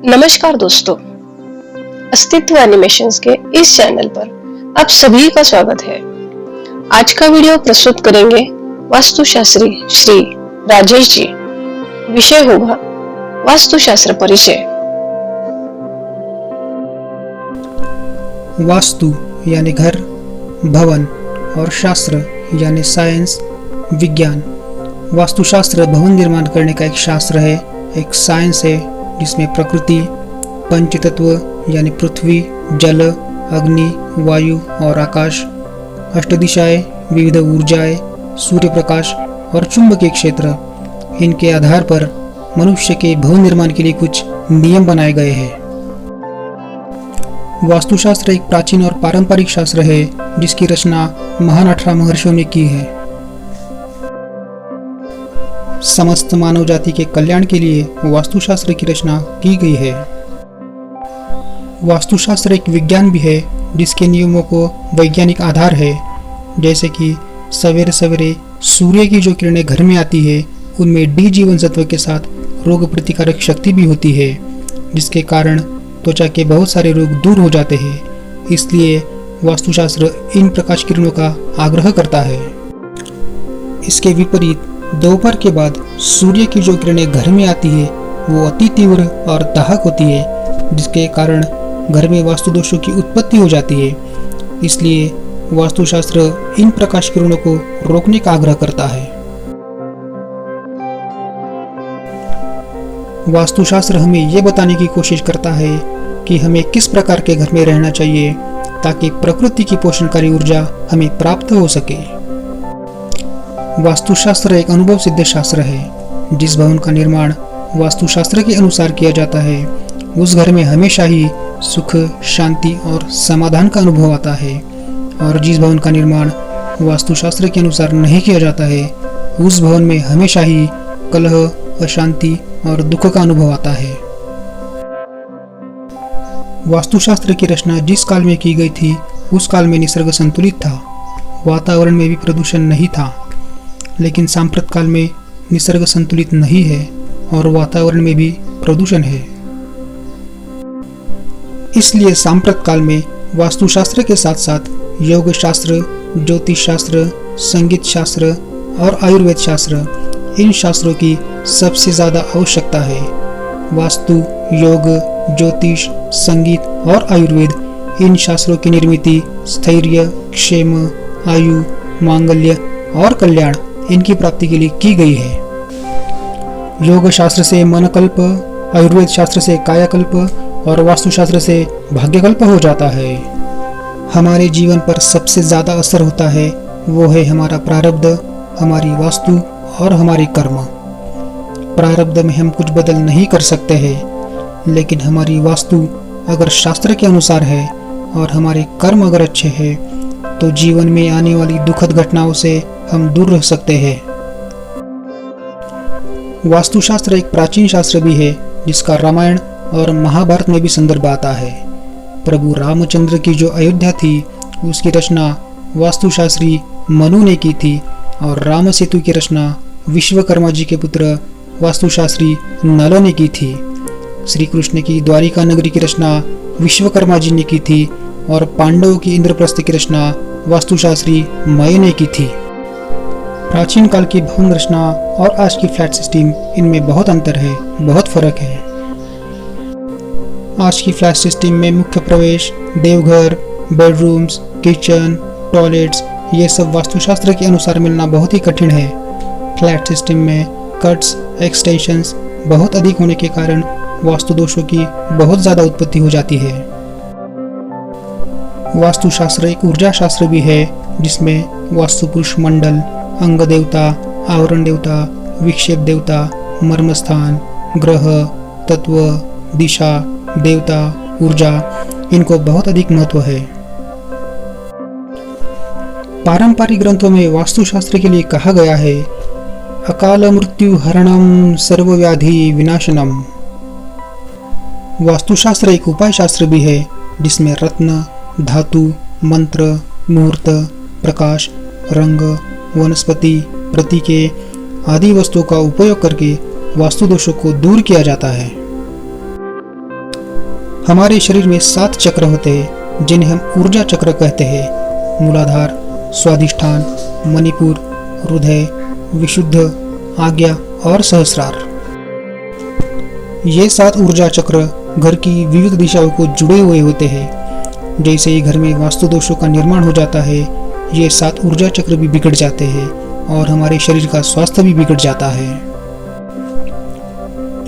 नमस्कार दोस्तों, अस्तित्व एनिमेशंस के इस चैनल पर आप सभी का स्वागत है। आज का वीडियो प्रस्तुत करेंगे वास्तुशास्त्री श्री राजेश जी। विषय होगा वास्तुशास्त्र परिचय। वास्तु यानी घर, भवन और शास्त्र यानी साइंस, विज्ञान। वास्तुशास्त्र भवन निर्माण करने का एक शास्त्र है, एक साइंस है जिसमें प्रकृति, पंचतत्व यानी पृथ्वी, जल, अग्नि, वायु और आकाश, अष्टदिशाएं, विविध ऊर्जाएं, सूर्य प्रकाश और चुंबकीय क्षेत्र, इनके आधार पर मनुष्य के भवन निर्माण के लिए कुछ नियम बनाए गए हैं। वास्तुशास्त्र एक प्राचीन और पारंपरिक शास्त्र है जिसकी रचना महान 18 महर्षियों ने की है। समस्त मानव जाति के कल्याण के लिए वास्तुशास्त्र की रचना की गई है। वास्तुशास्त्र एक विज्ञान भी है जिसके नियमों को वैज्ञानिक आधार है। जैसे कि सवेरे सवेरे सूर्य की जो किरणें घर में आती है उनमें डी जीवन सत्व के साथ रोग प्रतिकारक शक्ति भी होती है, जिसके कारण त्वचा के बहुत सारे रोग दूर हो जाते हैं। इसलिए वास्तुशास्त्र इन प्रकाश किरणों का आग्रह करता है। इसके विपरीत दोपहर के बाद सूर्य की जो किरणें घर में आती है वो अति तीव्र और दाहक होती है, जिसके कारण घर में वास्तु दोषों की उत्पत्ति हो जाती है। इसलिए वास्तुशास्त्र इन प्रकाश किरणों को रोकने का आग्रह करता है। वास्तुशास्त्र हमें ये बताने की कोशिश करता है कि हमें किस प्रकार के घर में रहना चाहिए ताकि प्रकृति की पोषणकारी ऊर्जा हमें प्राप्त हो सके। वास्तुशास्त्र एक अनुभव सिद्ध शास्त्र है। जिस भवन का निर्माण वास्तुशास्त्र के अनुसार किया जाता है उस घर में हमेशा ही सुख, शांति और समाधान का अनुभव आता है, और जिस भवन का निर्माण वास्तुशास्त्र के अनुसार नहीं किया जाता है उस भवन में हमेशा ही कलह, अशांति और दुख का अनुभव आता है। वास्तुशास्त्र की रचना जिस काल में की गई थी उस काल में निसर्ग संतुलित था, वातावरण में भी प्रदूषण नहीं था। लेकिन सांप्रत काल में निसर्ग संतुलित नहीं है और वातावरण में भी प्रदूषण है। इसलिए सांप्रत काल में वास्तुशास्त्र के साथ साथ योग शास्त्र, ज्योतिष शास्त्र, संगीत शास्त्र और आयुर्वेद शास्त्र, इन शास्त्रों की सबसे ज्यादा आवश्यकता है। वास्तु, योग, ज्योतिष, संगीत और आयुर्वेद इन शास्त्रों की निर्मिति स्थैर्य, क्षेम, आयु, मांगल्य और कल्याण इनकी प्राप्ति के लिए की गई है। योग शास्त्र से मनकल्प, आयुर्वेद शास्त्र से कायाकल्प और वास्तुशास्त्र से भाग्यकल्प हो जाता है। हमारे जीवन पर सबसे ज्यादा असर होता है वो है हमारा प्रारब्ध, हमारी वास्तु और हमारी कर्म। प्रारब्ध में हम कुछ बदल नहीं कर सकते हैं, लेकिन हमारी वास्तु अगर शास्त्र के अनुसार है और हमारे कर्म अगर अच्छे हैं तो जीवन में आने वाली दुखद घटनाओं से हम दूर रह सकते हैं। वास्तुशास्त्र एक प्राचीन शास्त्र भी है जिसका रामायण और महाभारत में भी संदर्भ आता है। प्रभु रामचंद्र की जो अयोध्या थी उसकी रचना वास्तुशास्त्री मनु ने की थी, और राम सेतु की रचना विश्वकर्मा जी के पुत्र वास्तुशास्त्री नल ने की थी। श्री कृष्ण की द्वारिका नगरी की रचना विश्वकर्मा जी ने की थी, और पांडवों की इंद्रप्रस्थ की रचना वास्तुशास्त्री मय ने की थी। प्राचीन काल की भवन रचना और आज की फ्लैट सिस्टम, इनमें बहुत अंतर है, बहुत फर्क है। आज की फ्लैट सिस्टम में मुख्य प्रवेश, देवघर, बेडरूम्स, किचन, टॉयलेट्स, ये सब वास्तुशास्त्र के अनुसार मिलना बहुत ही कठिन है। फ्लैट सिस्टम में कट्स, एक्सटेंशंस बहुत अधिक होने के कारण वास्तु दोषों की बहुत ज़्यादा उत्पत्ति हो जाती है। वास्तुशास्त्र एक ऊर्जा शास्त्र भी है जिसमें वास्तुपुरुष मंडल, अंग देवता, आवरण देवता, विक्षेप देवता, मर्मस्थान, ग्रह, तत्व, दिशा, देवता, ऊर्जा, इनको बहुत अधिक महत्व है। पारंपरिक ग्रंथों में वास्तुशास्त्र के लिए कहा गया है अकाल मृत्यु हरणम सर्वव्याधि विनाशनम। वास्तुशास्त्र एक उपाय शास्त्र भी है जिसमें रत्न, धातु, मंत्र, मुहूर्त, प्रकाश, रंग, वनस्पति, प्रतीके आदि वस्तुओं का उपयोग करके वास्तु दोषों को दूर किया जाता है। हमारे शरीर में 7 चक्र होते हैं जिन्हें हम ऊर्जा चक्र कहते हैं। मूलाधार, स्वादिष्ठान, मणिपुर, हृदय, विशुद्ध, आज्ञा और सहस्रार। ये 7 ऊर्जा चक्र घर की विविध दिशाओं को जुड़े हुए होते हैं। जैसे ही घर में वास्तु दोषों का निर्माण हो जाता है, ये 7 ऊर्जा चक्र भी बिगड़ जाते हैं और हमारे शरीर का स्वास्थ्य भी बिगड़ जाता है।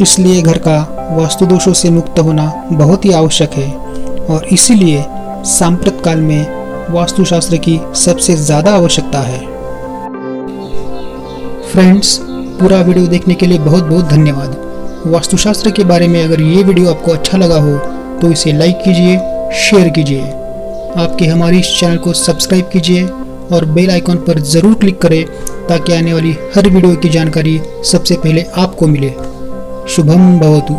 इसलिए घर का वास्तु दोषों से मुक्त होना बहुत ही आवश्यक है और इसीलिए सांप्रत काल में वास्तुशास्त्र की सबसे ज़्यादा आवश्यकता है। फ्रेंड्स, पूरा वीडियो देखने के लिए बहुत बहुत धन्यवाद। वास्तुशास्त्र के बारे में अगर ये वीडियो आपको अच्छा लगा हो तो इसे लाइक कीजिए, शेयर कीजिए। आपके हमारी इस चैनल को सब्सक्राइब कीजिए और बेल आइकॉन पर ज़रूर क्लिक करें ताकि आने वाली हर वीडियो की जानकारी सबसे पहले आपको मिले। शुभम भवतु।